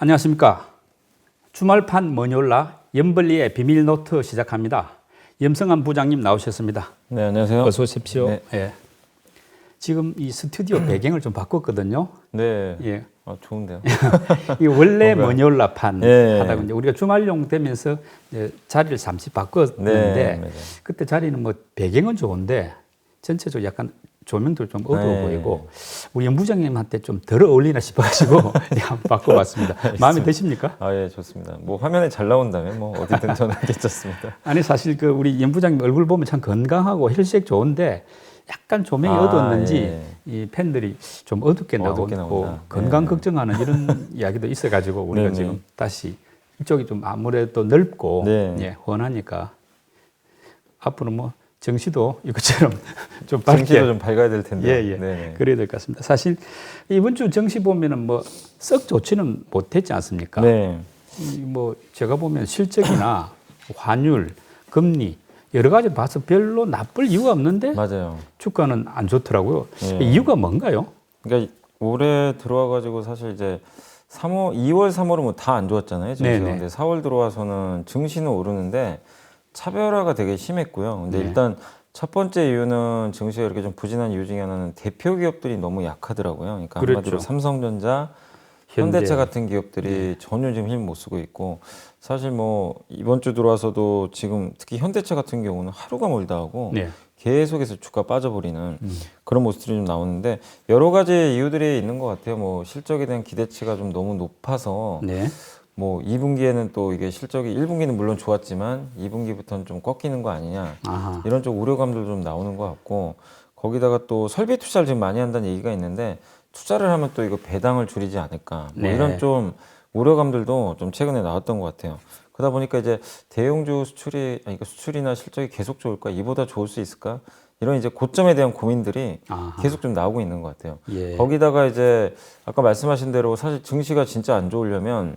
안녕하십니까. 주말판 머니올라 염블리의 비밀 노트 시작합니다. 염성한 부장님 나오셨습니다. 네, 안녕하세요. 어서 오십시오. 네. 예. 지금 이 스튜디오 배경을 좀 바꿨거든요. 네. 예. 좋은데요. 이 원래 머니올라판 예. 하다가 이제 우리가 주말용 되면서 이제 자리를 잠시 바꿨는데 네. 그때 자리는 뭐 배경은 좋은데 전체적으로 약간 조명도 좀 어두워 네. 보이고 우리 연 부장님한테 좀 덜 어울리나 싶어가지고 한번 바꿔봤습니다. 마음에 드십니까? 예, 좋습니다. 뭐 화면에 잘 나온다면 뭐 어디든 저는 괜찮습니다. 아니 사실 그 우리 연 부장님 얼굴 보면 참 건강하고 혈색 좋은데 약간 조명이 어두웠는지 예. 이 팬들이 좀 어둡게 어둡게 나오고 나온다. 건강 네. 걱정하는 이런 이야기도 있어가지고 우리가 네네. 지금 다시 이쪽이 좀 아무래도 넓고 네. 예, 훤하니까 앞으로 뭐 정시도 이것처럼 좀 정시도 밝게 좀 밝아야 될 텐데. 예, 예. 네. 그래야 될 것 같습니다. 사실 이번 주 정시 보면은 뭐 썩 좋지는 못했지 않습니까? 네. 뭐 제가 보면 실적이나 환율, 금리 여러 가지 봐서 별로 나쁠 이유가 없는데 맞아요. 주가는 안 좋더라고요. 예. 이유가 뭔가요? 그러니까 올해 들어와가지고 사실 이제 2월, 3월은 뭐 다 안 좋았잖아요. 증시가. 네네. 근데 4월 들어와서는 증시는 오르는데 차별화가 되게 심했고요. 근데 네. 일단 첫 번째 이유는 증시가 이렇게 좀 부진한 이유 중에 하나는 대표 기업들이 너무 약하더라고요. 그러니까 그렇죠. 한마디로 삼성전자, 현대차 같은 기업들이 전혀 지금 힘 못 쓰고 있고, 사실 뭐 이번 주 들어와서도 지금 특히 현대차 같은 경우는 하루가 멀다 하고 네. 계속해서 주가 빠져버리는 그런 모습들이 좀 나오는데, 여러 가지 이유들이 있는 것 같아요. 뭐 실적에 대한 기대치가 좀 너무 높아서 네. 뭐 2분기에는 또 이게 실적이 1분기는 물론 좋았지만 2분기부터는 좀 꺾이는 거 아니냐, 아하. 이런 쪽 우려감도 좀 나오는 것 같고, 거기다가 또 설비 투자를 지금 많이 한다는 얘기가 있는데, 투자를 하면 또 이거 배당을 줄이지 않을까, 뭐 네. 이런 좀 우려감들도 좀 최근에 나왔던 것 같아요. 그러다 보니까 이제 대형주 수출이나 실적이 계속 좋을까, 이보다 좋을 수 있을까, 이런 이제 고점에 대한 고민들이 아하. 계속 좀 나오고 있는 것 같아요. 예. 거기다가 이제 아까 말씀하신 대로 사실 증시가 진짜 안 좋으려면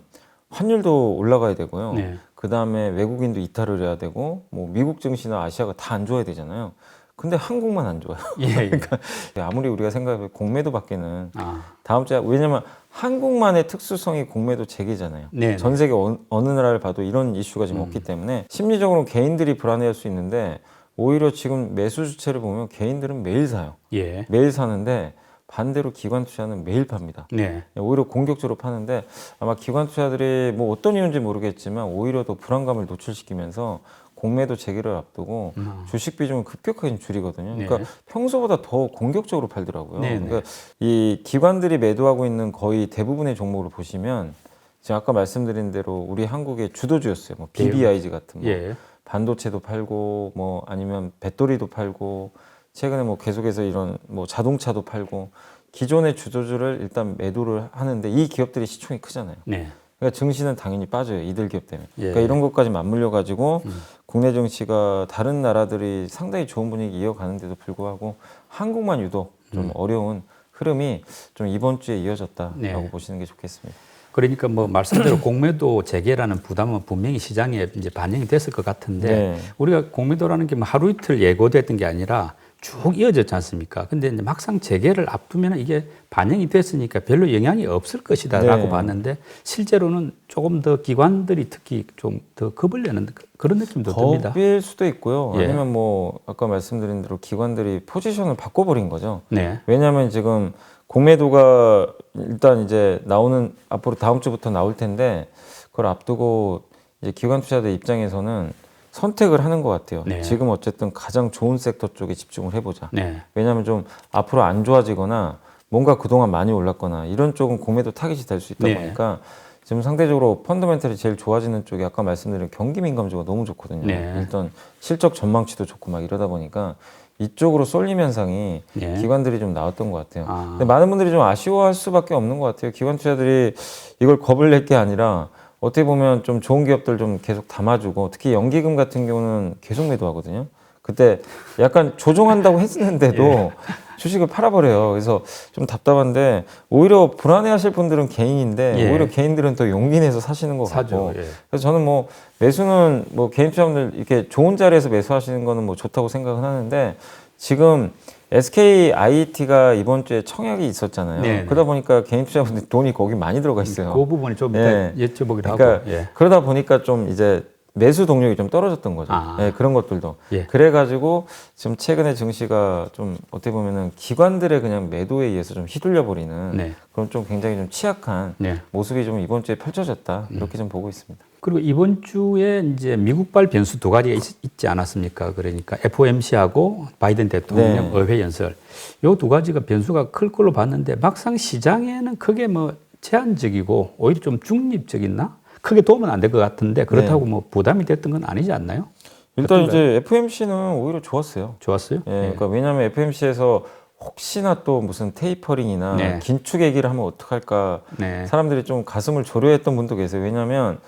환율도 올라가야 되고요. 네. 그 다음에 외국인도 이탈을 해야 되고, 뭐 미국 증시나 아시아가 다 안 좋아야 되잖아요. 근데 한국만 안 좋아요. 예, 예. 그러니까 아무리 우리가 생각해 공매도 받기는 아. 다음 주에, 왜냐면 한국만의 특수성이 공매도 재개잖아요. 네. 전 세계 어느 나라를 봐도 이런 이슈가 지금 없기 때문에 심리적으로 개인들이 불안해할 수 있는데, 오히려 지금 매수 주체를 보면 개인들은 매일 사요. 예. 매일 사는데 반대로 기관 투자는 매일 팝니다. 네. 오히려 공격적으로 파는데, 아마 기관 투자들이 뭐 어떤 이유인지 모르겠지만 오히려 더 불안감을 노출시키면서 공매도 재개를 앞두고 주식 비중을 급격하게 줄이거든요. 그러니까 네. 평소보다 더 공격적으로 팔더라고요. 네, 네. 그러니까 이 기관들이 매도하고 있는 거의 대부분의 종목을 보시면 제가 아까 말씀드린 대로 우리 한국의 주도주였어요. 뭐 BBIG 같은 뭐 예. 반도체도 팔고, 뭐 아니면 배터리도 팔고, 최근에 뭐 계속해서 이런 뭐 자동차도 팔고, 기존의 주도주를 일단 매도를 하는데, 이 기업들이 시총이 크잖아요. 네. 그러니까 증시는 당연히 빠져요, 이들 기업 때문에. 예. 그러니까 이런 것까지 맞물려 가지고 국내 증시가 다른 나라들이 상당히 좋은 분위기 이어가는데도 불구하고 한국만 유독 좀 어려운 흐름이 좀 이번 주에 이어졌다라고 네. 보시는 게 좋겠습니다. 그러니까 뭐 말씀대로 공매도 재개라는 부담은 분명히 시장에 이제 반영이 됐을 것 같은데 네. 우리가 공매도라는 게 뭐 하루 이틀 예고됐던 게 아니라 쭉 이어졌지 않습니까? 근데 이제 막상 재개를 앞두면 이게 반영이 됐으니까 별로 영향이 없을 것이다라고 네. 봤는데, 실제로는 조금 더 기관들이 특히 좀 더 겁을 내는 그런 느낌도 듭니다. 겁일 수도 있고요. 예. 아니면 뭐 아까 말씀드린 대로 기관들이 포지션을 바꿔버린 거죠. 네. 왜냐하면 지금 공매도가 일단 이제 나오는, 앞으로 다음 주부터 나올 텐데, 그걸 앞두고 이제 기관 투자자 입장에서는 선택을 하는 것 같아요. 네. 지금 어쨌든 가장 좋은 섹터 쪽에 집중을 해보자. 네. 왜냐하면 좀 앞으로 안 좋아지거나 뭔가 그동안 많이 올랐거나 이런 쪽은 공매도 타깃이 될 수 있다 네. 보니까 지금 상대적으로 펀더멘털이 제일 좋아지는 쪽이 아까 말씀드린 경기 민감주가 너무 좋거든요. 네. 일단 실적 전망치도 좋고 막 이러다 보니까 이쪽으로 쏠림 현상이 네. 기관들이 좀 나왔던 것 같아요. 아. 근데 많은 분들이 좀 아쉬워할 수밖에 없는 것 같아요. 기관 투자들이 이걸 겁을 낼 게 아니라 어떻게 보면 좀 좋은 기업들 좀 계속 담아주고, 특히 연기금 같은 경우는 계속 매도하거든요. 그때 약간 조정한다고 했는데도 예. 주식을 팔아버려요. 그래서 좀 답답한데, 오히려 불안해하실 분들은 개인인데 예. 오히려 개인들은 또 용기 내서 사시는 것 사죠. 같고, 예. 그래서 저는 뭐 매수는 뭐 개인 투자분들 이렇게 좋은 자리에서 매수하시는 거는 뭐 좋다고 생각은 하는데, 지금 SK IT가 이번 주에 청약이 있었잖아요. 네, 그러다 보니까 개인 투자분들 돈이 거기 많이 들어가 있어요. 그 부분이 좀 예. 이따 여쭤보기로 그러니까 하고. 예. 그러다 보니까 좀 이제 매수 동력이 좀 떨어졌던 거죠. 아. 예, 그런 것들도. 예. 그래가지고 지금 최근에 증시가 좀 어떻게 보면은 기관들의 그냥 매도에 의해서 좀 휘둘려 버리는 네. 그런 좀 굉장히 좀 취약한 네. 모습이 좀 이번 주에 펼쳐졌다 이렇게 좀 보고 있습니다. 그리고 이번 주에 이제 미국발 변수 두 가지가 있지 않았습니까? 그러니까 FOMC하고 바이든 대통령 네. 의회 연설. 요 두 가지가 변수가 클 걸로 봤는데 막상 시장에는 크게 뭐 제한적이고 오히려 좀 중립적이나 크게 도움은 안 될 것 같은데 그렇다고 네. 뭐 부담이 됐던 건 아니지 않나요? 일단 어떤가요? 이제 FOMC는 오히려 좋았어요. 좋았어요? 예, 그러니까 왜냐하면 FOMC에서 혹시나 또 무슨 테이퍼링이나 네. 긴축 얘기를 하면 어떡할까 네. 사람들이 좀 가슴을 졸여했던 분도 계세요. 왜냐하면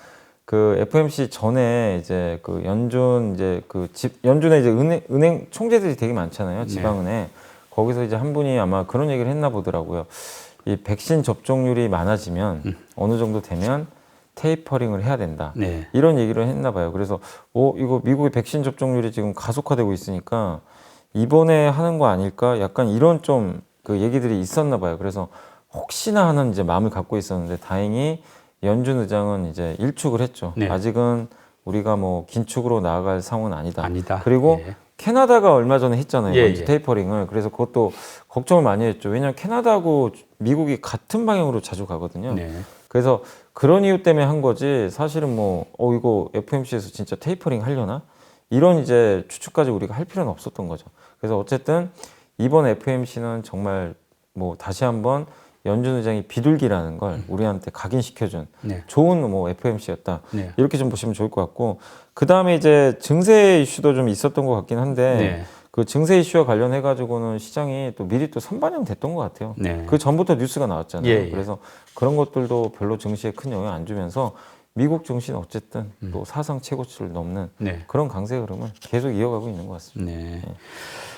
그 FOMC 전에 이제 그 연준 이제 연준에 이제 은행 총재들이 되게 많잖아요. 지방은행. 거기서 이제 한 분이 아마 그런 얘기를 했나 보더라고요. 이 백신 접종률이 많아지면 어느 정도 되면 테이퍼링을 해야 된다. 네. 이런 얘기를 했나 봐요. 그래서 이거 미국의 백신 접종률이 지금 가속화되고 있으니까 이번에 하는 거 아닐까? 약간 이런 좀 그 얘기들이 있었나 봐요. 그래서 혹시나 하는 이제 마음을 갖고 있었는데 다행히 연준 의장은 이제 일축을 했죠. 네. 아직은 우리가 뭐 긴축으로 나아갈 상황은 아니다. 아니다. 그리고 예. 캐나다가 얼마 전에 했잖아요. 예, 먼저 예. 테이퍼링을. 그래서 그것도 걱정을 많이 했죠. 왜냐하면 캐나다하고 미국이 같은 방향으로 자주 가거든요. 네. 그래서 그런 이유 때문에 한 거지 사실은 뭐 이거 FOMC에서 진짜 테이퍼링 하려나? 이런 이제 추측까지 우리가 할 필요는 없었던 거죠. 그래서 어쨌든 이번 FOMC는 정말 뭐 다시 한번 연준 의장이 비둘기라는 걸 우리한테 각인시켜준 네. 좋은 뭐 FOMC였다. 네. 이렇게 좀 보시면 좋을 것 같고 그 다음에 이제 증세 이슈도 좀 있었던 것 같긴 한데 네. 그 증세 이슈와 관련해 가지고는 시장이 또 미리 또 선반영됐던 것 같아요. 네. 그 전부터 뉴스가 나왔잖아요. 예, 예. 그래서 그런 것들도 별로 증시에 큰 영향 안 주면서 미국 증시는 어쨌든 또 사상 최고치를 넘는 네. 그런 강세 흐름을 계속 이어가고 있는 것 같습니다. 네.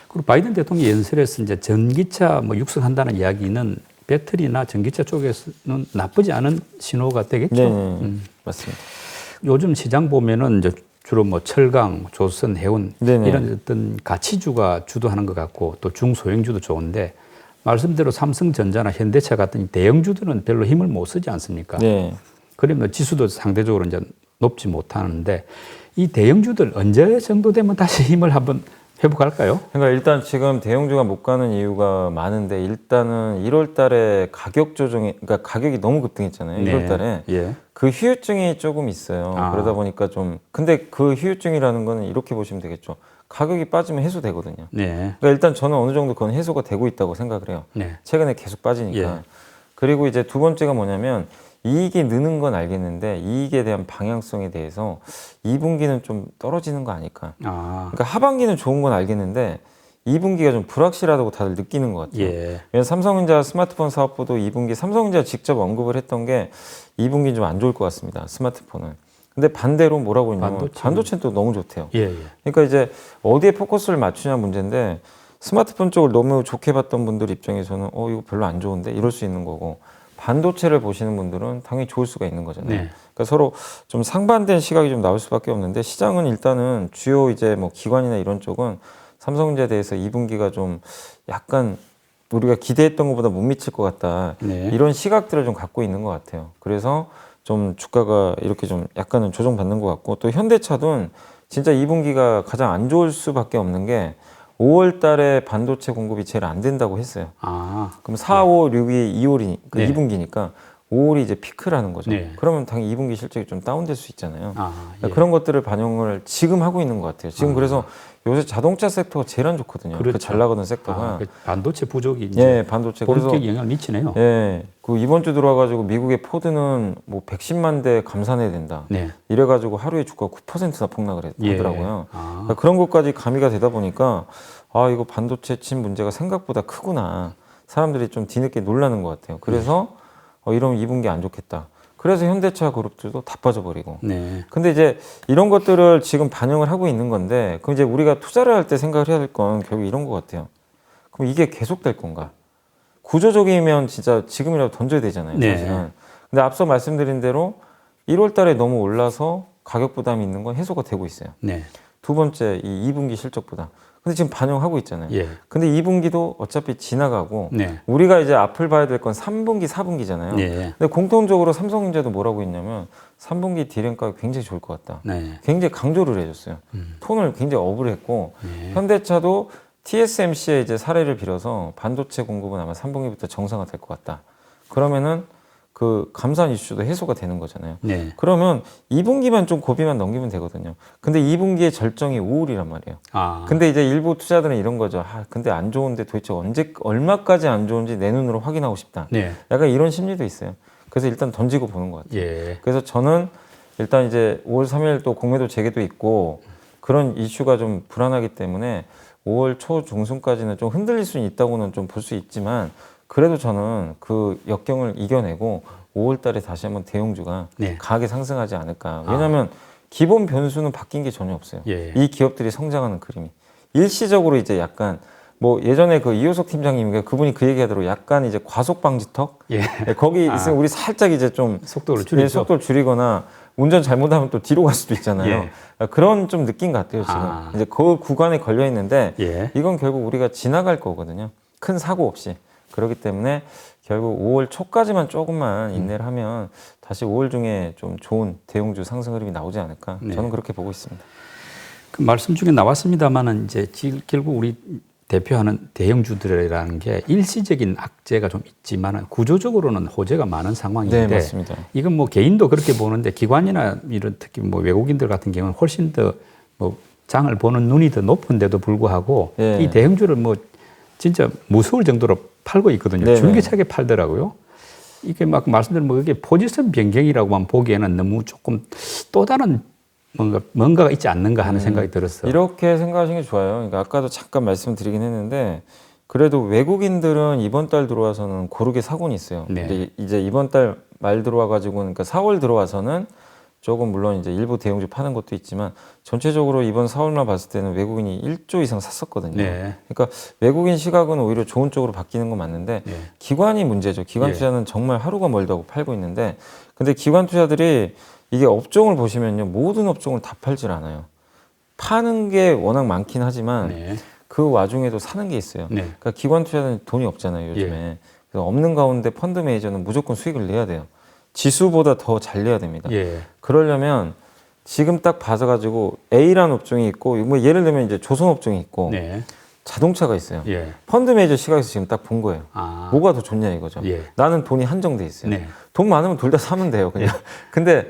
그리고 바이든 대통령 연설에서 이제 전기차 뭐 육성한다는 이야기는 배터리나 전기차 쪽에서는 나쁘지 않은 신호가 되겠죠. 네, 맞습니다. 요즘 시장 보면은 이제 주로 뭐 철강, 조선, 해운 네네. 이런 어떤 가치주가 주도하는 것 같고 또 중소형주도 좋은데 말씀대로 삼성전자나 현대차 같은 대형주들은 별로 힘을 못 쓰지 않습니까? 네. 그러면 지수도 상대적으로 이제 높지 못하는데 이 대형주들 언제 정도 되면 다시 힘을 한번 회복할까요? 그러니까 일단 지금 대형주가 못 가는 이유가 많은데 일단은 1월 달에 가격 조정이 그러니까 가격이 너무 급등했잖아요. 1월 달에. 예. 그 후유증이 조금 있어요. 아. 그러다 보니까 좀 근데 그 후유증이라는 거는 이렇게 보시면 되겠죠. 가격이 빠지면 해소되거든요. 네. 그러니까 일단 저는 어느 정도 그건 해소가 되고 있다고 생각을 해요. 네. 최근에 계속 빠지니까. 예. 그리고 이제 두 번째가 뭐냐면 이익이 느는 건 알겠는데 이익에 대한 방향성에 대해서 2분기는 좀 떨어지는 거 아닐까. 아. 그러니까 하반기는 좋은 건 알겠는데 2분기가 좀 불확실하다고 다들 느끼는 것 같아요. 예. 왜냐면 삼성전자 스마트폰 사업부도 2분기 삼성전자 직접 언급을 했던 게 2분기 좀 안 좋을 것 같습니다. 스마트폰은. 근데 반대로 뭐라고 했냐면 반도체는 또 너무 좋대요. 예, 예. 그러니까 이제 어디에 포커스를 맞추냐 문제인데 스마트폰 쪽을 너무 좋게 봤던 분들 입장에서는 이거 별로 안 좋은데 이럴 수 있는 거고 반도체를 보시는 분들은 당연히 좋을 수가 있는 거잖아요. 네. 그러니까 서로 좀 상반된 시각이 좀 나올 수밖에 없는데 시장은 일단은 주요 이제 뭐 기관이나 이런 쪽은 삼성전자에 대해서 2분기가 좀 약간 우리가 기대했던 것보다 못 미칠 것 같다. 네. 이런 시각들을 좀 갖고 있는 것 같아요. 그래서 좀 주가가 이렇게 좀 약간은 조정받는 것 같고 또 현대차도 진짜 2분기가 가장 안 좋을 수밖에 없는 게 5월 달에 반도체 공급이 제일 안 된다고 했어요. 아. 그럼 4, 5, 6이 2월이 그 네. 2분기니까 5월이 이제 피크라는 거죠. 네. 그러면 당연히 2분기 실적이 좀 다운될 수 있잖아요. 아, 그러니까 예. 그런 것들을 반영을 지금 하고 있는 것 같아요. 지금 그래서 요새 자동차 섹터가 제일 안 좋거든요. 그렇죠. 그 잘 나가는 섹터가. 그 반도체 부족이 이제 예, 반도체. 그래서 본격 영향을 미치네요. 예, 그 이번 주 들어와가지고 미국의 포드는 뭐 110만 대 감산해야 된다. 네. 이래가지고 하루에 주가 9%나 폭락을 예. 하더라고요. 아. 그러니까 그런 것까지 가미가 되다 보니까 이거 반도체 칩 문제가 생각보다 크구나. 사람들이 좀 뒤늦게 놀라는 것 같아요. 그래서 이러면 2분기 안 좋겠다. 그래서 현대차 그룹들도 다 빠져버리고. 네. 근데 이제 이런 것들을 지금 반영을 하고 있는 건데, 그럼 이제 우리가 투자를 할 때 생각을 해야 될 건 결국 이런 것 같아요. 그럼 이게 계속될 건가? 구조적이면 진짜 지금이라도 던져야 되잖아요. 네. 사실은. 근데 앞서 말씀드린 대로 1월 달에 너무 올라서 가격 부담이 있는 건 해소가 되고 있어요. 네. 두 번째, 이 2분기 실적보다. 근데 지금 반영하고 있잖아요. 예. 근데 2분기도 어차피 지나가고 네. 우리가 이제 앞을 봐야 될 건 3분기, 4분기잖아요. 예. 근데 공통적으로 삼성전자도 뭐라고 했냐면 3분기 디램가가 굉장히 좋을 것 같다. 네. 굉장히 강조를 해줬어요. 톤을 굉장히 업을 했고 예. 현대차도 TSMC의 이제 사례를 빌어서 반도체 공급은 아마 3분기부터 정상화될 것 같다. 그러면은 그 감산 이슈도 해소가 되는 거잖아요. 네. 그러면 2분기만 좀 고비만 넘기면 되거든요. 근데 2분기의 절정이 5월이란 말이에요. 아. 근데 이제 일부 투자들은 이런 거죠. 근데 안 좋은데 도대체 얼마까지 안 좋은지 내 눈으로 확인하고 싶다. 네. 약간 이런 심리도 있어요. 그래서 일단 던지고 보는 것 같아요. 예. 그래서 저는 일단 이제 5월 3일 또 공매도 재개도 있고 그런 이슈가 좀 불안하기 때문에 5월 초 중순까지는 좀 흔들릴 수는 있다고는 좀 볼 수 있지만 그래도 저는 그 역경을 이겨내고 5월 달에 다시 한번 대형주가 네. 강하게 상승하지 않을까. 왜냐하면 기본 변수는 바뀐 게 전혀 없어요. 예. 이 기업들이 성장하는 그림이. 일시적으로 이제 약간 뭐 예전에 그 이효석 팀장님이 그분이 그 얘기하더라고 약간 이제 과속 방지턱 예. 거기 있으면 우리 살짝 이제 좀 속도를 줄이죠. 속도를 줄이거나 운전 잘못하면 또 뒤로 갈 수도 있잖아요. 그런 좀 느낌 같아요 지금. 아. 이제 그 구간에 걸려 있는데 예. 이건 결국 우리가 지나갈 거거든요. 큰 사고 없이. 그렇기 때문에 결국 5월 초까지만 조금만 인내를 하면 다시 5월 중에 좀 좋은 대형주 상승 흐름이 나오지 않을까. 네. 저는 그렇게 보고 있습니다. 그 말씀 중에 나왔습니다만은 이제 결국 우리 대표하는 대형주들이라는 게 일시적인 악재가 좀 있지만은 구조적으로는 호재가 많은 상황인데 네, 맞습니다. 이건 뭐 개인도 그렇게 보는데 기관이나 이런 특히 뭐 외국인들 같은 경우는 훨씬 더 뭐 장을 보는 눈이 더 높은데도 불구하고 예. 이 대형주를 뭐 진짜 무서울 정도로 팔고 있거든요. 네네. 줄기차게 팔더라고요. 이게 막 말씀드린 뭐 이게 포지션 변경이라고만 보기에는 너무 조금 또 다른 뭔가가 있지 않는가 하는 생각이 들었어요. 이렇게 생각하시는 게 좋아요. 그러니까 아까도 잠깐 말씀드리긴 했는데 그래도 외국인들은 이번 달 들어와서는 고르게 사고는 있어요. 네. 근데 이제 이번 달 말 들어와 가지고는 그러니까 4월 들어와서는 조금 물론 이제 일부 대형주 파는 것도 있지만 전체적으로 이번 4월만 봤을 때는 외국인이 1조 이상 샀었거든요. 네. 그러니까 외국인 시각은 오히려 좋은 쪽으로 바뀌는 건 맞는데 네. 기관이 문제죠. 기관 예. 투자는 정말 하루가 멀다고 팔고 있는데 근데 기관 투자들이 이게 업종을 보시면요. 모든 업종을 다 팔질 않아요. 파는 게 워낙 많긴 하지만 네. 그 와중에도 사는 게 있어요. 네. 그러니까 기관 투자는 돈이 없잖아요. 요즘에. 그래서 없는 가운데 펀드 매니저는 무조건 수익을 내야 돼요. 지수보다 더 잘 내야 됩니다. 예. 그러려면 지금 딱 봐서가지고 A라는 업종이 있고 뭐 예를 들면 이제 조선 업종이 있고 네. 자동차가 있어요. 예. 펀드 매니저 시각에서 지금 딱 본 거예요. 아. 뭐가 더 좋냐 이거죠. 예. 나는 돈이 한정돼 있어요. 네. 돈 많으면 둘 다 사면 돼요. 그냥. 근데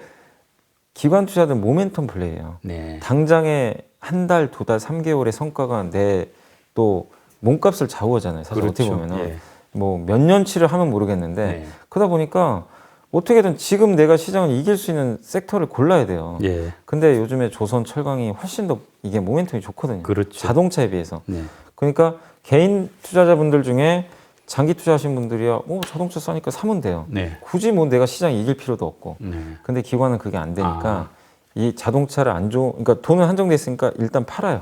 기관 투자들은 모멘텀 플레이예요. 네. 당장에 한 달, 두 달, 3개월의 성과가 내 또 몸값을 좌우하잖아요. 사실 그렇죠. 어떻게 보면은 예. 뭐 몇 년치를 하면 모르겠는데 네. 그러다 보니까 어떻게든 지금 내가 시장을 이길 수 있는 섹터를 골라야 돼요. 예. 근데 요즘에 조선, 철강이 훨씬 더 이게 모멘텀이 좋거든요. 그렇죠. 자동차에 비해서. 네. 그러니까 개인 투자자분들 중에 장기 투자하신 분들이야, 자동차 싸니까 사면 돼요. 네. 굳이 뭐 내가 시장 이길 필요도 없고. 네. 근데 기관은 그게 안 되니까 이 자동차를 그러니까 돈은 한정돼 있으니까 일단 팔아요.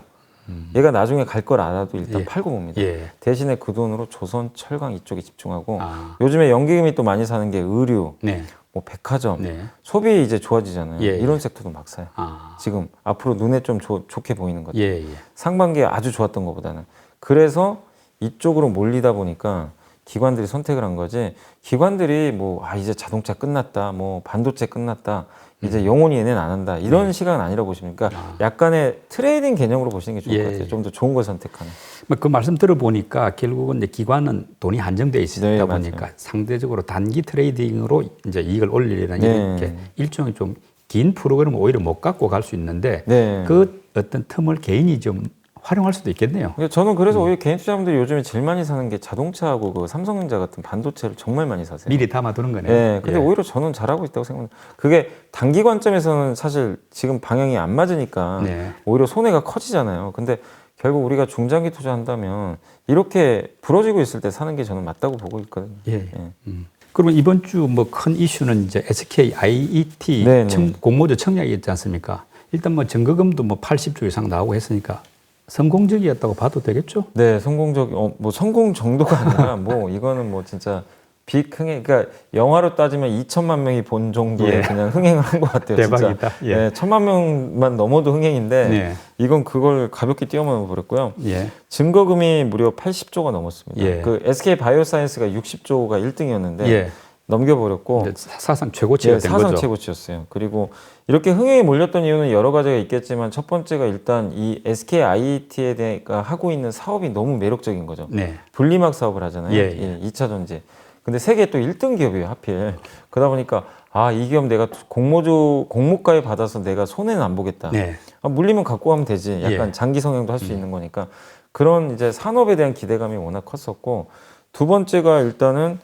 얘가 나중에 갈 걸 알아도 일단 예. 팔고 봅니다. 예. 대신에 그 돈으로 조선, 철강 이쪽에 집중하고 아. 요즘에 연기금이 또 많이 사는 게 의류, 네. 뭐 백화점, 네. 소비 이제 좋아지잖아요. 예. 이런 섹터도 막 사요. 아. 지금 앞으로 눈에 좀 좋게 보이는 것들. 예, 예. 상반기에 아주 좋았던 것보다는. 그래서 이쪽으로 몰리다 보니까 기관들이 선택을 한 거지. 기관들이 이제 자동차 끝났다, 뭐 반도체 끝났다, 이제 영원히 얘네는 안 한다. 이런 시각은 아니라고 보시니까 약간의 트레이딩 개념으로 보시는 게 좋을 것 같아요. 좀 더 좋은 걸 선택하는. 그 말씀 들어보니까 결국은 이제 기관은 돈이 한정돼 있다 네, 보니까 맞아요. 상대적으로 단기 트레이딩으로 이제 이익을 올리려는 네. 이렇게 일종의 좀 긴 프로그램을 오히려 못 갖고 갈 수 있는데 네. 그 어떤 틈을 개인이 좀 활용할 수도 있겠네요. 저는 그래서 오히려 개인 투자자분들이 요즘에 제일 많이 사는 게 자동차하고 그 삼성전자 같은 반도체를 정말 많이 사세요. 미리 담아두는 거네요. 네, 근데 예. 오히려 저는 잘하고 있다고 생각합니다. 그게 단기 관점에서는 사실 지금 방향이 안 맞으니까 네. 오히려 손해가 커지잖아요. 근데 결국 우리가 중장기 투자한다면 이렇게 부러지고 있을 때 사는 게 저는 맞다고 보고 있거든요. 예. 예. 그러면 이번 주 뭐 큰 이슈는 이제 SK IET 네, 네. 공모주 청약이 있지 않습니까? 일단 뭐 증거금도 뭐 80조 이상 나오고 했으니까 성공적이었다고 봐도 되겠죠? 네, 성공적, 성공 정도가 아니라 이거는 진짜 빅흥행, 그러니까 영화로 따지면 2천만 명이 본 정도의 예. 그냥 흥행을 한 것 같아요. 대박이다. 진짜. 예. 네, 1,000만 명만 넘어도 흥행인데 네. 이건 그걸 가볍게 뛰어넘어 버렸고요. 예. 증거금이 무려 80조가 넘었습니다. 예. 그 SK 바이오사이언스가 60조가 1등이었는데 예. 넘겨버렸고 근데 사상 최고치가 예, 된 사상 거죠. 최고치였어요. 그리고 이렇게 흥행이 몰렸던 이유는 여러 가지가 있겠지만 첫 번째가 일단 이 SK IT에 대가 하고 있는 사업이 너무 매력적인 거죠. 네. 분리막 사업을 하잖아요. 예, 예. 2차 전지. 근데 세계 또 1등 기업이에요, 하필. 그러다 보니까 아, 이 기업 내가 공모가에 받아서 내가 손해는 안 보겠다. 네. 아, 물리면 갖고 가면 되지. 약간 예. 장기 성행도 할 수 있는 거니까 그런 이제 산업에 대한 기대감이 워낙 컸었고 두 번째가 일단은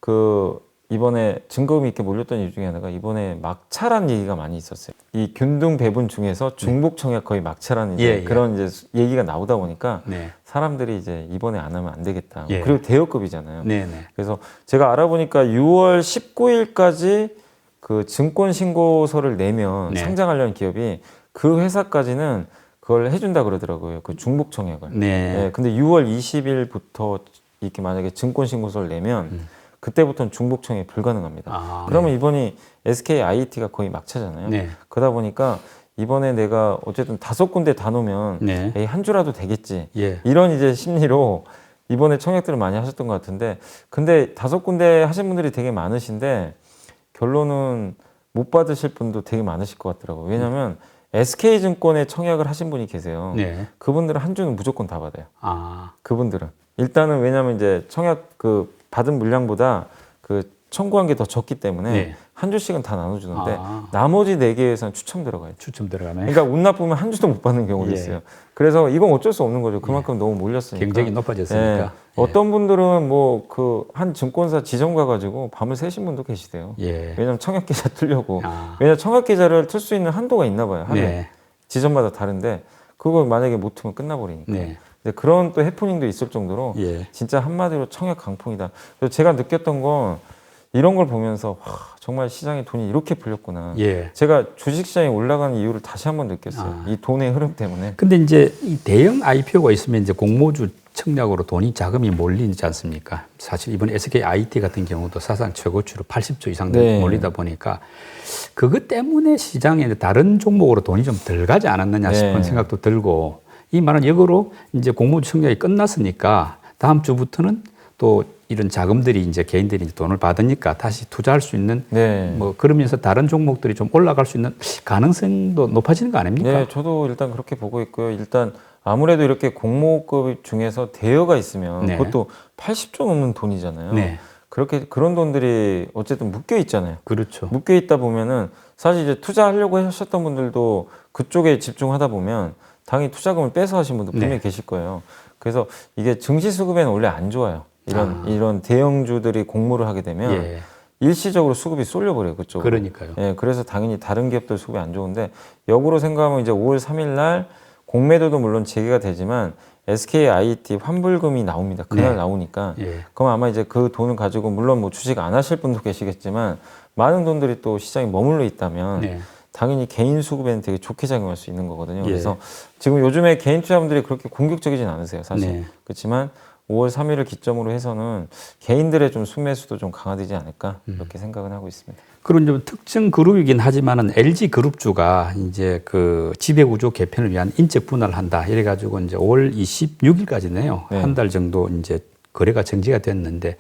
그 이번에 증거금이 있게 몰렸던 이유 중에 하나가 이번에 막차란 얘기가 많이 있었어요. 이 균등 배분 중에서 중복 청약 거의 막차라는 이제 예, 예. 그런 이제 얘기가 나오다 보니까 네. 사람들이 이제 이번에 안 하면 안 되겠다. 예. 그리고 대여급이잖아요. 네, 네. 그래서 제가 알아보니까 6월 19일까지 그 증권 신고서를 내면 네. 상장하려는 기업이 그 회사까지는 그걸 해준다 그러더라고요. 그 중복 청약을. 네. 예, 근데 6월 20일부터 이렇게 만약에 증권 신고서를 내면 그때부터는 중복 청약이 불가능합니다. 아, 그러면 이번이 SK IT가 거의 막차잖아요. 네. 그러다 보니까 이번에 내가 어쨌든 5군데 다 놓으면 네. 에이, 한 주라도 되겠지. 예. 이런 이제 심리로 이번에 청약들을 많이 하셨던 것 같은데 근데 5군데 하신 분들이 되게 많으신데 결론은 못 받으실 분도 되게 많으실 것 같더라고요. 왜냐하면 SK증권에 청약을 하신 분이 계세요. 네. 그분들은 한 주는 무조건 다 받아요. 아, 그분들은 일단은 왜냐하면 이제 청약 그 받은 물량보다 그 청구한 게 더 적기 때문에 네. 한 주씩은 다 나눠주는데 아. 나머지 4개에서는 추첨 들어가요. 추첨 들어가네. 그러니까 운 나쁘면 한 주도 못 받는 경우도 예. 있어요. 그래서 이건 어쩔 수 없는 거죠. 그만큼 너무 몰렸으니까. 경쟁이 높아졌으니까. 예. 어떤 분들은 뭐 그 한 증권사 지점 가가지고 밤을 새신 분도 계시대요. 예. 왜냐면 청약 계좌 틀려고. 아. 왜냐면 청약 계좌를 틀 수 있는 한도가 있나 봐요. 하루에. 네. 지점마다 다른데 그거 만약에 못 틀면 끝나버리니까. 네. 근데 그런 또 해프닝도 있을 정도로 예. 진짜 한마디로 청약 강풍이다. 그래서 제가 느꼈던 건 이런 걸 보면서 와, 정말 시장에 돈이 이렇게 풀렸구나. 예. 제가 주식시장이 올라가는 이유를 다시 한번 느꼈어요. 아. 이 돈의 흐름 때문에. 근데 이제 이 대형 IPO가 있으면 이제 공모주 청약으로 돈이 자금이 몰리지 않습니까? 사실 이번 SK IT 같은 경우도 사상 최고치로 80조 이상 네. 몰리다 보니까 그것 때문에 시장에 이제 다른 종목으로 돈이 좀 덜 가지 않았느냐 네. 싶은 생각도 들고 이 말은 역으로 이제 공모주 청약이 끝났으니까 다음 주부터는 또 이런 자금들이 이제 개인들이 이제 돈을 받으니까 다시 투자할 수 있는 네. 뭐 그러면서 다른 종목들이 좀 올라갈 수 있는 가능성도 높아지는 거 아닙니까? 네, 저도 일단 그렇게 보고 있고요. 일단 아무래도 이렇게 공모급 중에서 대여가 있으면 네. 그것도 80조 넘는 돈이잖아요. 네. 그렇게 그런 돈들이 어쨌든 묶여 있잖아요. 그렇죠. 묶여 있다 보면은 사실 이제 투자하려고 하셨던 분들도 그쪽에 집중하다 보면 당연히 투자금을 빼서 하신 분도 분명히 네. 계실 거예요. 그래서 이게 증시 수급에는 원래 안 좋아요. 이런 대형주들이 공모를 하게 되면 예. 일시적으로 수급이 쏠려버려요, 그쪽으로. 그러니까요. 예, 그래서 당연히 다른 기업들 수급이 안 좋은데 역으로 생각하면 이제 5월 3일 날 공매도도 물론 재개가 되지만 SK IT 환불금이 나옵니다. 그날 네. 나오니까. 예. 그럼 아마 이제 그 돈을 가지고 물론 뭐 주식 안 하실 분도 계시겠지만 많은 돈들이 또 시장에 머물러 있다면 네. 당연히 개인 수급에는 되게 좋게 작용할 수 있는 거거든요. 예. 그래서 지금 요즘에 개인 투자분들이 그렇게 공격적이진 않으세요, 사실. 네. 그렇지만 5월 3일을 기점으로 해서는 개인들의 좀 순매수도 좀 강화되지 않을까 이렇게 생각은 하고 있습니다. 그런 좀 특정 그룹이긴 하지만은 LG 그룹주가 이제 그 지배구조 개편을 위한 인적 분할을 한다. 이래가지고 이제 5월 26일까지네요. 네. 한 달 정도 이제 거래가 정지가 됐는데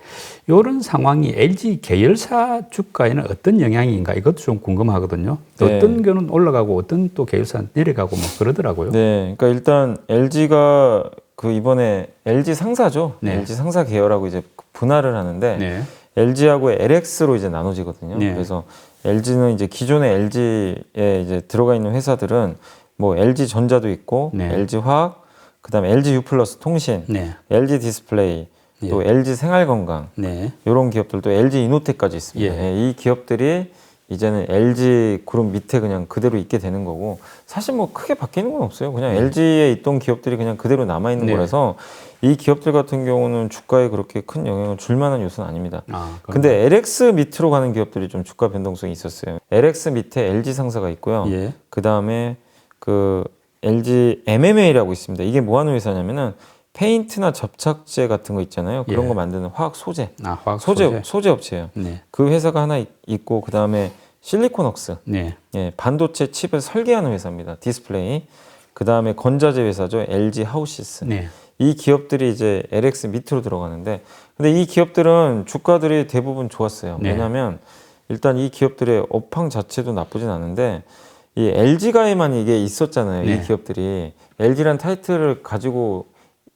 이런 상황이 LG 계열사 주가에는 어떤 영향인가 이것도 좀 궁금하거든요. 네. 어떤 거는 올라가고 어떤 또 계열사는 내려가고 뭐 그러더라고요. 네, 그러니까 일단 LG가 그 이번에 LG 상사죠. 네. LG 상사 계열하고 이제 분할을 하는데 네. LG하고 LX로 이제 나눠지거든요. 네. 그래서 LG는 이제 기존의 LG에 이제 들어가 있는 회사들은 뭐 LG 전자도 있고 네. LG 화학, 그다음에 LG U 플러스 통신, 네. LG 디스플레이, 또 LG 생활건강 네. 이런 기업들도 LG 이노텍까지 있습니다. 예. 예, 이 기업들이 이제는 LG 그룹 밑에 그냥 그대로 있게 되는 거고 사실 뭐 크게 바뀌는 건 없어요. 그냥 LG에 있던 기업들이 그냥 그대로 남아 있는 네. 거라서 이 기업들 같은 경우는 주가에 그렇게 큰 영향을 줄 만한 요소는 아닙니다. 아, 근데 LX 밑으로 가는 기업들이 좀 주가 변동성이 있었어요. LX 밑에 LG 상사가 있고요. 예. 그 다음에 그 LG MMA라고 있습니다. 이게 뭐 하는 회사냐면은 페인트나 접착제 같은 거 있잖아요. 그런 예. 거 만드는 화학 소재, 화학 소재 업체예요. 네. 그 회사가 하나 있고 그 다음에 실리콘웍스, 네. 예, 반도체 칩을 설계하는 회사입니다. 디스플레이. 그 다음에 건자재 회사죠. LG 하우시스. 네. 이 기업들이 이제 LX 밑으로 들어가는데, 근데 이 기업들은 주가들이 대부분 좋았어요. 네. 왜냐하면 일단 이 기업들의 업황 자체도 나쁘진 않은데 이 LG가에만 이게 있었잖아요. 네. 이 기업들이 LG란 타이틀을 가지고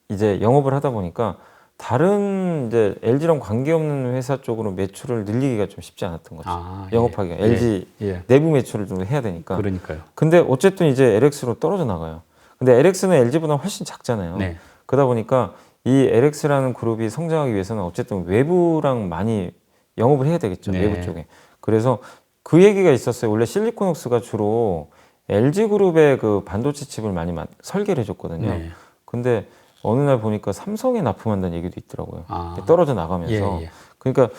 이제 영업을 하다 보니까 다른 이제 LG랑 관계없는 회사 쪽으로 매출을 늘리기가 좀 쉽지 않았던 거죠. 영업하기가. 예. LG 예. 내부 매출을 좀 해야 되니까. 그러니까요. 근데 어쨌든 이제 LX로 떨어져 나가요. 근데 LX는 LG보다 훨씬 작잖아요. 네. 그러다 보니까 이 LX라는 그룹이 성장하기 위해서는 어쨌든 외부랑 많이 영업을 해야 되겠죠. 네. 외부 쪽에. 그래서 그 얘기가 있었어요. 원래 실리콘웍스가 주로 LG그룹의 그 반도체 칩을 많이 설계를 해줬거든요. 네. 근데 어느 날 보니까 삼성에 납품한다는 얘기도 있더라고요. 아. 떨어져 나가면서. 예, 예. 그러니까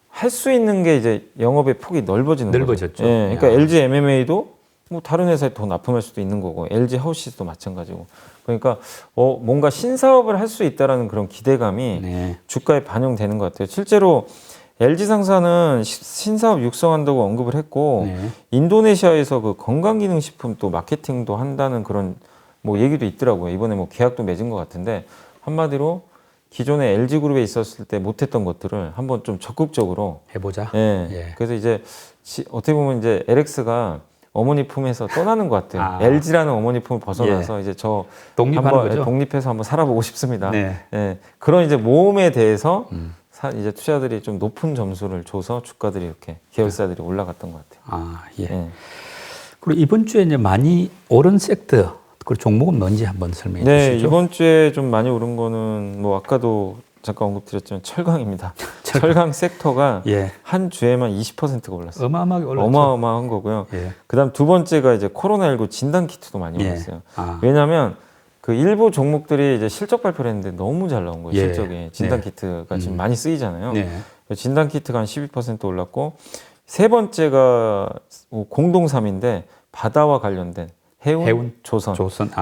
할 수 있는 게 이제 영업의 폭이 넓어졌죠. 넓어졌죠. 예, 그러니까 야. LG MMA도 뭐 다른 회사에 더 납품할 수도 있는 거고, LG 하우시스도 마찬가지고. 그러니까 뭔가 신사업을 할 수 있다라는 그런 기대감이 네. 주가에 반영되는 것 같아요. 실제로 LG 상사는 신사업 육성한다고 언급을 했고, 네. 인도네시아에서 그 건강기능식품 또 마케팅도 한다는 그런 뭐 얘기도 있더라고요. 이번에 뭐 계약도 맺은 것 같은데, 한마디로 기존에 LG그룹에 있었을 때 못했던 것들을 한번 좀 적극적으로 해보자. 예. 예. 그래서 이제 어떻게 보면 이제 LX가 어머니 품에서 떠나는 것 같아요. 아. LG라는 어머니 품을 벗어나서 이제 저 독립하는 한번 거죠. 독립해서 한번 살아보고 싶습니다. 네. 예. 그런 이제 모험에 대해서 이제 투자들이 좀 높은 점수를 줘서 주가들이 이렇게 계열사들이 올라갔던 것 같아요. 예. 예. 그리고 이번 주에 이제 많이 오른 섹터, 그 종목은 뭔지 한번 설명해 네, 주시죠. 이번 주에 좀 많이 오른 거는 뭐 아까도 잠깐 언급드렸지만 철강입니다. 철강 섹터가 예. 한 주에만 20%가 올랐어요. 어마어마하게 올랐죠. 어마어마한 거고요. 예. 그다음 두 번째가 이제 코로나19 진단 키트도 많이 예. 올랐어요. 아. 왜냐하면 그 일부 종목들이 이제 실적 발표를 했는데 너무 잘 나온 거예요. 예. 실적이 진단 네. 키트가 지금 많이 쓰이잖아요. 네. 진단 키트가 한 12% 올랐고, 세 번째가 공동 3인데 바다와 관련된 해운, 조선.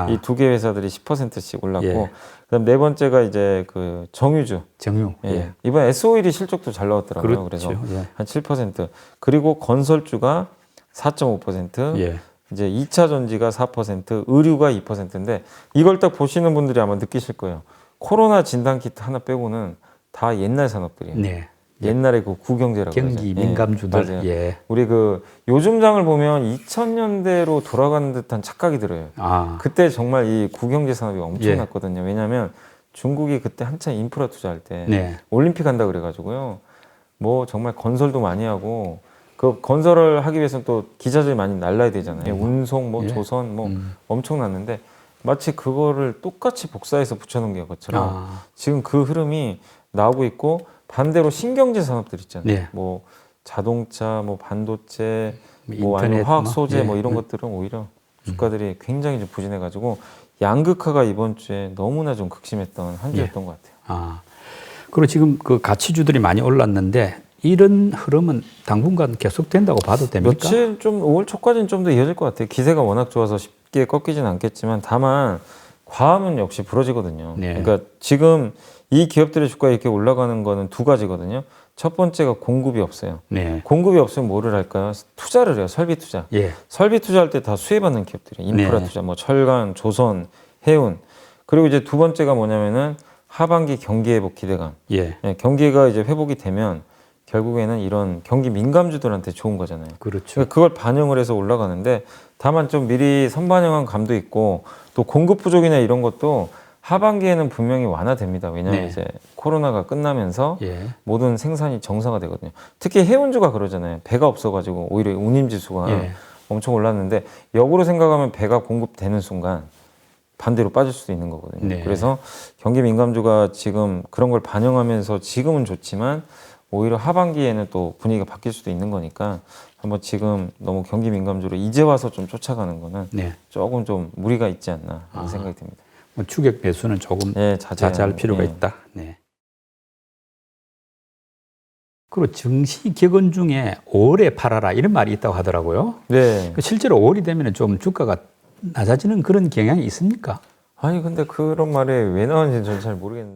이 두 개 회사들이 10%씩 올랐고, 예. 그다음 네 번째가 이제 그 정유주. 정유. 예. 예. 이번 S-오일이 실적도 잘 나왔더라고요. 그렇죠. 그래서 예. 한 7%. 그리고 건설주가 4.5%. 예. 이제 2차 전지가 4%, 의류가 2%인데 이걸 딱 보시는 분들이 아마 느끼실 거예요. 코로나 진단 키트 하나 빼고는 다 옛날 산업들이에요. 네. 옛날에 그 구경제라고 경기 그러죠. 민감주들. 맞아요. 예. 우리 그 요즘 장을 보면 2000년대로 돌아가는 듯한 착각이 들어요. 아. 그때 정말 이 구경제 산업이 엄청났거든요. 예. 왜냐하면 중국이 그때 한참 인프라 투자할 때 네. 올림픽 한다 그래가지고요. 뭐 정말 건설도 많이 하고, 그 건설을 하기 위해서는 또 기자들이 많이 날라야 되잖아요. 운송, 뭐 예. 조선, 뭐 엄청났는데 마치 그거를 똑같이 복사해서 붙여놓은 것처럼 아. 지금 그 흐름이 나오고 있고, 반대로 신경제 산업들 있잖아요. 네. 뭐 자동차, 뭐 반도체, 뭐 뭐 아니면 인터넷, 화학 뭐. 소재, 예. 뭐 이런 것들은 오히려 주가들이 굉장히 좀 부진해가지고 양극화가 이번 주에 너무나 좀 극심했던 한 주였던 것 같아요. 아. 그리고 지금 그 가치주들이 많이 올랐는데 이런 흐름은 당분간 계속된다고 봐도 됩니까? 며칠 좀 5월 초까지는 좀 더 이어질 것 같아요. 기세가 워낙 좋아서 쉽게 꺾이진 않겠지만, 다만 과하면 역시 부러지거든요. 네. 그러니까 지금 이 기업들의 주가 이렇게 올라가는 거는 두 가지거든요. 첫 번째가 공급이 없어요. 네. 공급이 없으면 뭐를 할까요? 투자를 해요. 설비 투자. 예. 설비 투자할 때 다 수혜받는 기업들이에요. 인프라 네. 투자, 뭐 철강, 조선, 해운. 그리고 이제 두 번째가 뭐냐면은 하반기 경기 회복 기대감. 예. 예, 경기가 이제 회복이 되면 결국에는 이런 경기 민감주들한테 좋은 거잖아요. 그렇죠. 그러니까 그걸 반영을 해서 올라가는데, 다만 좀 미리 선반영한 감도 있고, 또 공급 부족이나 이런 것도 하반기에는 분명히 완화됩니다. 왜냐하면 네. 이제 코로나가 끝나면서 예. 모든 생산이 정상화되거든요. 특히 해운주가 그러잖아요. 배가 없어가지고 오히려 운임지수가 예. 엄청 올랐는데, 역으로 생각하면 배가 공급되는 순간 반대로 빠질 수도 있는 거거든요. 네. 그래서 경기 민감주가 지금 그런 걸 반영하면서 지금은 좋지만 오히려 하반기에는 또 분위기가 바뀔 수도 있는 거니까, 한번 지금 너무 경기 민감주로 이제 와서 좀 쫓아가는 거는 네. 조금 좀 무리가 있지 않나 하는 생각이 듭니다. 뭐 추격 매수는 조금 네, 자제할 필요가 예. 있다. 네. 그리고 증시 격언 중에 5월에 팔아라 이런 말이 있다고 하더라고요. 네. 실제로 5월이 되면 좀 주가가 낮아지는 그런 경향이 있습니까? 아니 근데 그런 말이 왜 나왔는지 전 잘 모르겠는데.